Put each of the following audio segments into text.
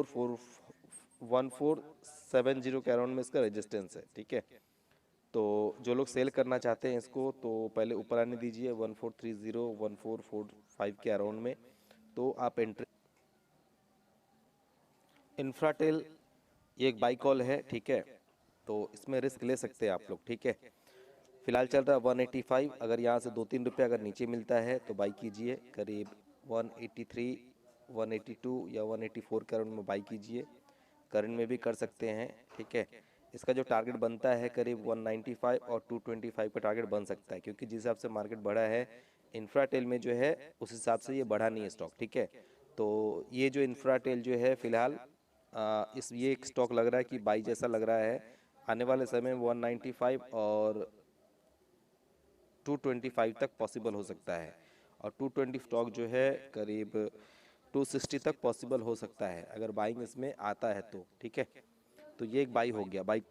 1470 के अराउंड में इसका रेजिस्टेंस है, ठीक है। तो जो लोग सेल करना चाहते हैं इसको तो पहले ऊपर आने दीजिए 1430 1445 के अराउंड में, तो आप एंट्री। इंफ्राटेल ये एक बाई कॉल है, ठीक है, तो इसमें रिस्क ले सकते हैं आप लोग, ठीक है। फिलहाल चल रहा है 185, अगर यहाँ से 2-3 रुपये अगर नीचे मिलता है तो बाई कीजिए, करीब 183 182 या 184 के अराउंड में बाई कीजिए, करंट में भी कर सकते हैं, ठीक है। इसका जो टारगेट बनता है करीब 195 और 225 का टारगेट बन सकता है, क्योंकि जिस हिसाब से मार्केट बढ़ा है इंफ्राटेल में जो है उस हिसाब से ये बढ़ा नहीं है स्टॉक, ठीक है। तो ये जो इंफ्राटेल जो है फिलहाल इस ये एक स्टॉक लग रहा है कि बाई जैसा लग रहा है, आने वाले समय में 195 और 225 तक पॉसिबल हो सकता है, और 220 स्टॉक जो है करीब 260 तक पॉसिबल हो सकता है अगर बाइंग इसमें आता है तो, ठीक है। तो ये एक बाई हो गया बाई।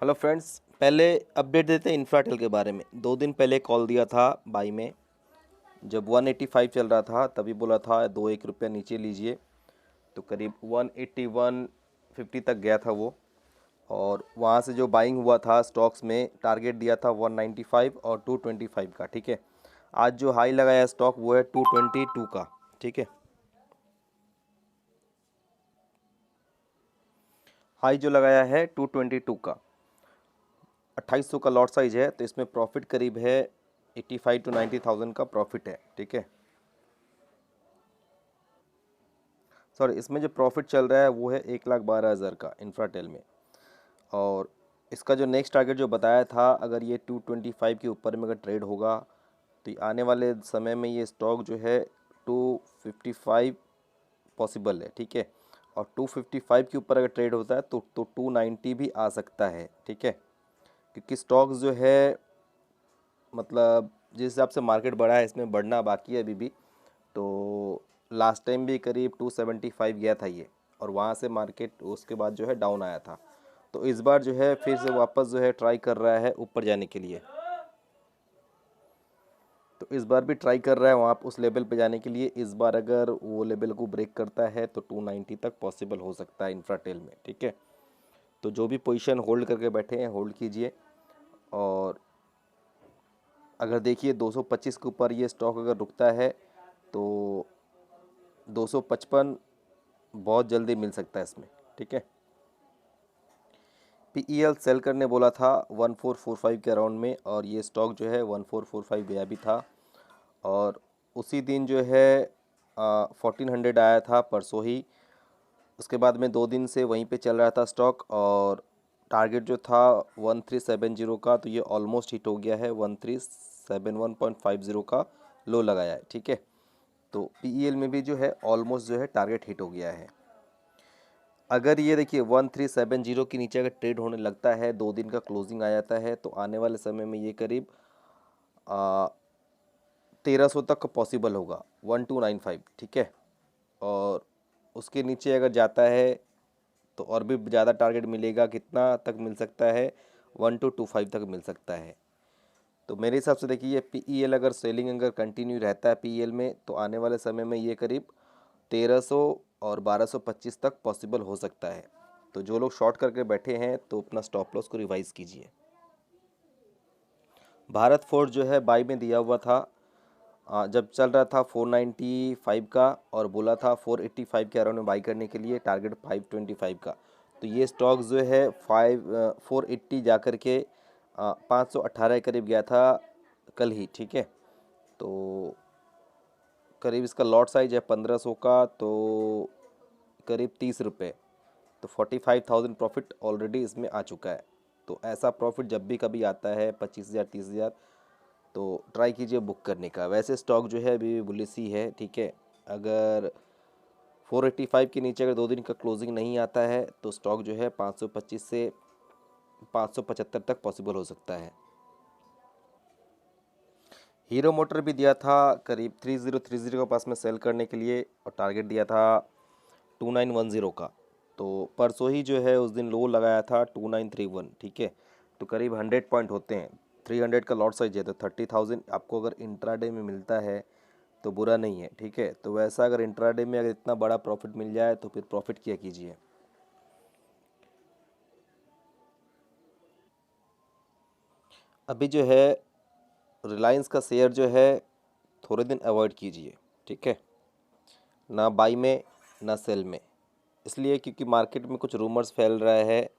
हेलो फ्रेंड्स, पहले अपडेट देते हैं इंफ्राटेल के बारे में। 2 दिन पहले कॉल दिया था बाई में, जब 185 चल रहा था तभी बोला था 2-1 रुपया नीचे लीजिए, तो करीब 181.50 तक गया था वो, और वहाँ से जो बाइंग हुआ था स्टॉक्स में टारगेट दिया था 195 और 225 का, ठीक है। आज जो हाई लगाया स्टॉक वो है 222 का, ठीक है। हाई जो लगाया है 222 का, 2800 का लॉट साइज है, तो इसमें प्रॉफिट करीब है 85 to 90,000 का प्रॉफिट है, ठीक है। सॉरी, इसमें जो प्रॉफिट चल रहा है वो है 1,12,000 का इंफ्राटेल में, और इसका जो नेक्स्ट टारगेट जो बताया था अगर ये 225 के ऊपर में अगर ट्रेड होगा तो आने वाले समय में ये स्टॉक जो है 255 पॉसिबल है, ठीक है। और 255 के ऊपर अगर ट्रेड होता है तो 290 भी आ सकता है, ठीक है। क्योंकि स्टॉक्स जो है मतलब जिस हिसाब से मार्केट बढ़ा है इसमें बढ़ना बाकी है अभी भी। तो लास्ट टाइम भी करीब 275 गया था ये, और वहाँ से मार्केट उसके बाद जो है डाउन आया था, तो इस बार जो है फिर से वापस जो है ट्राई कर रहा है ऊपर जाने के लिए। तो इस बार भी ट्राई कर रहा है वहाँ उस लेवल पे जाने के लिए। इस बार अगर वो लेवल को ब्रेक करता है तो 290 तक पॉसिबल हो सकता है इंफ्राटेल में, ठीक है। तो जो भी पोजीशन होल्ड करके बैठे हैं होल्ड कीजिए, और अगर देखिए 225 के ऊपर ये स्टॉक अगर रुकता है तो 255 बहुत जल्दी मिल सकता है इसमें, ठीक है। पीईएल सेल करने बोला था 1445 के अराउंड में, और ये स्टॉक जो है 1445 गया भी था, और उसी दिन जो है 1400 आया था परसों ही। उसके बाद में 2 दिन से वहीं पे चल रहा था स्टॉक, और टारगेट जो था 1370 का, तो ये ऑलमोस्ट हिट हो गया है, 1371.50 का लो लगाया है, ठीक है। तो पीईएल में भी जो है ऑलमोस्ट जो है टारगेट हिट हो गया है। अगर ये देखिए 1370 के नीचे अगर ट्रेड होने लगता है, 2 दिन का क्लोजिंग आ जाता है, तो आने वाले समय में ये करीब 1300 तक पॉसिबल होगा, 1295, ठीक है। और उसके नीचे अगर जाता है तो और भी ज़्यादा टारगेट मिलेगा, कितना तक मिल सकता है, 1225 तक मिल सकता है। तो मेरे हिसाब से देखिए पीईएल अगर सेलिंग अगर कंटिन्यू रहता है पीईएल में, तो आने वाले समय में ये करीब 1300 और 1225 तक पॉसिबल हो सकता है। तो जो लोग शॉर्ट करके बैठे हैं तो अपना स्टॉप लॉस को रिवाइज कीजिए। भारत फोर्ज जो है बाई में दिया हुआ था, जब चल रहा था 495 का, और बोला था 485 के अराउंड में बाई करने के लिए, टारगेट 525 का। तो ये स्टॉक जो है 480 जा कर के 518 के करीब गया था कल ही, ठीक है। तो करीब इसका लॉट साइज है 1500 का, तो करीब 30 रुपये, तो 45,000 प्रॉफिट ऑलरेडी इसमें आ चुका है। तो ऐसा प्रॉफिट जब भी कभी आता है 25,000 30,000, तो ट्राई कीजिए बुक करने का। वैसे स्टॉक जो है अभी भी बुलिश ही है, ठीक है। अगर 485 के नीचे अगर 2 दिन का क्लोजिंग नहीं आता है तो स्टॉक जो है 525 से 575 तक पॉसिबल हो सकता है। हीरो मोटर भी दिया था करीब 3030 के पास में सेल करने के लिए, और टारगेट दिया था 2910 का। तो परसों ही जो है उस दिन लो लगाया था 2931, ठीक है। तो करीब 100 पॉइंट होते हैं, 300 का लॉट साइज है, तो 30,000 आपको अगर इंट्राडे में मिलता है तो बुरा नहीं है, ठीक है। तो वैसा अगर इंट्राडे में अगर इतना बड़ा प्रॉफिट मिल जाए तो फिर प्रॉफिट किया कीजिए। अभी जो है रिलायंस का शेयर जो है थोड़े दिन अवॉइड कीजिए, ठीक है, ना बाई में ना सेल में। इसलिए क्योंकि मार्केट में कुछ रूमर्स फैल रहा है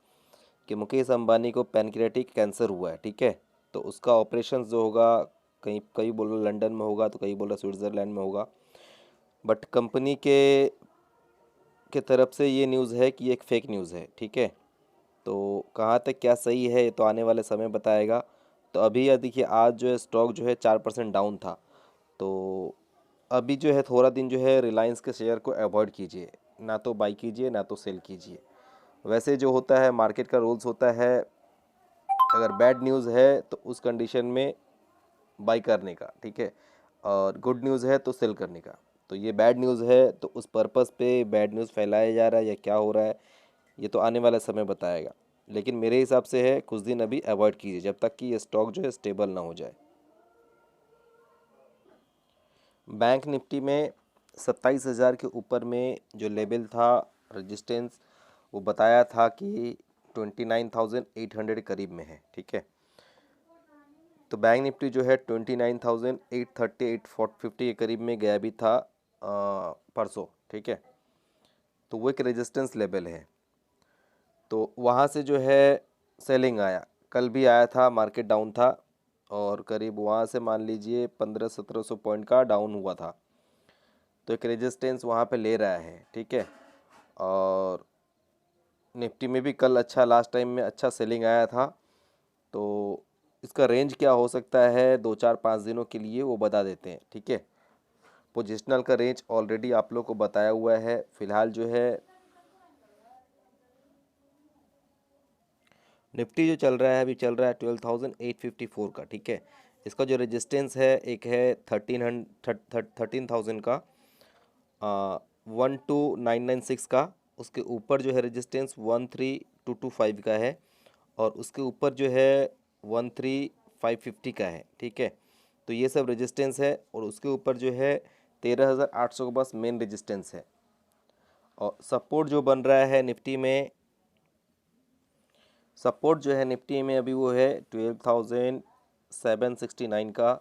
कि मुकेश अंबानी को पैनक्रियाटिक कैंसर हुआ है, ठीक है। तो उसका ऑपरेशन जो होगा, कहीं कई बोल रहे लंदन में होगा तो कई बोल रहे स्विट्ज़रलैंड में होगा, बट कंपनी के तरफ से ये न्यूज़ है कि ये एक फेक न्यूज़ है, ठीक है। तो कहाँ तक क्या सही है ये तो आने वाले समय बताएगा। तो अभी यह देखिए आज जो है स्टॉक जो है 4% डाउन था। तो अभी जो है थोड़ा दिन जो है रिलायंस के शेयर को अवॉइड कीजिए, ना तो बाई कीजिए ना तो सेल कीजिए। वैसे जो होता है मार्केट का रूल्स होता है, अगर बैड न्यूज़ है तो उस कंडीशन में बाई करने का, ठीक है, और गुड न्यूज़ है तो सेल करने का। तो ये बैड न्यूज़ है तो उस पर्पस पे बैड न्यूज़ फैलाया जा रहा है या क्या हो रहा है ये तो आने वाला समय बताएगा। लेकिन मेरे हिसाब से है कुछ दिन अभी अवॉइड कीजिए जब तक कि ये स्टॉक जो है स्टेबल ना हो जाए। बैंक निफ्टी में 27,000 के ऊपर में जो लेवल था रेजिस्टेंस, वो बताया था कि 29,800 करीब में है, ठीक है। तो बैंक निफ्टी जो है 29,830 850 के करीब में गया भी था परसों, ठीक है। तो वो एक रेजिस्टेंस लेवल है। तो वहाँ से जो है सेलिंग आया, कल भी आया था, मार्केट डाउन था और करीब वहाँ से मान लीजिए 1500-1700 पॉइंट का डाउन हुआ था। तो एक रेजिस्टेंस वहाँ पे ले रहा है, ठीक है। और निफ्टी में भी कल अच्छा, लास्ट टाइम में अच्छा सेलिंग आया था। तो इसका रेंज क्या हो सकता है 2-4-5 दिनों के लिए वो बता देते हैं, ठीक है। पोजिशनल का रेंज ऑलरेडी आप लोग को बताया हुआ है। फिलहाल जो है निफ्टी जो चल रहा है अभी चल रहा है 12,854 का, ठीक है। इसका जो रेजिस्टेंस है एक है 13,000 का, 12,996 का। उसके ऊपर जो है रेजिस्टेंस 13,225 का है और उसके ऊपर जो है 13,550 का है, ठीक है। तो ये सब रेजिस्टेंस है और उसके ऊपर जो है 13,800 का बस मेन रेजिस्टेंस है। और सपोर्ट जो बन रहा है निफ्टी में, सपोर्ट जो है निफ्टी में अभी वो है 12,769 का,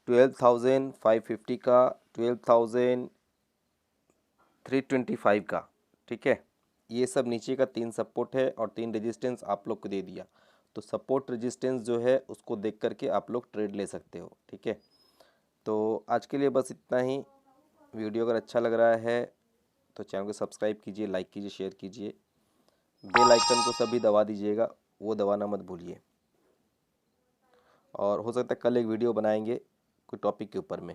12,550 का, 12,325 का, ठीक है। ये सब नीचे का 3 सपोर्ट है और 3 रेजिस्टेंस आप लोग को दे दिया। तो सपोर्ट रेजिस्टेंस जो है उसको देख करके आप लोग ट्रेड ले सकते हो, ठीक है। तो आज के लिए बस इतना ही। वीडियो अगर अच्छा लग रहा है तो चैनल को सब्सक्राइब कीजिए, लाइक कीजिए, शेयर कीजिए, बेल आइकन को सभी दबा दीजिएगा, वो दबाना मत भूलिए। और हो सकता है कल एक वीडियो बनाएंगे कोई टॉपिक के ऊपर में।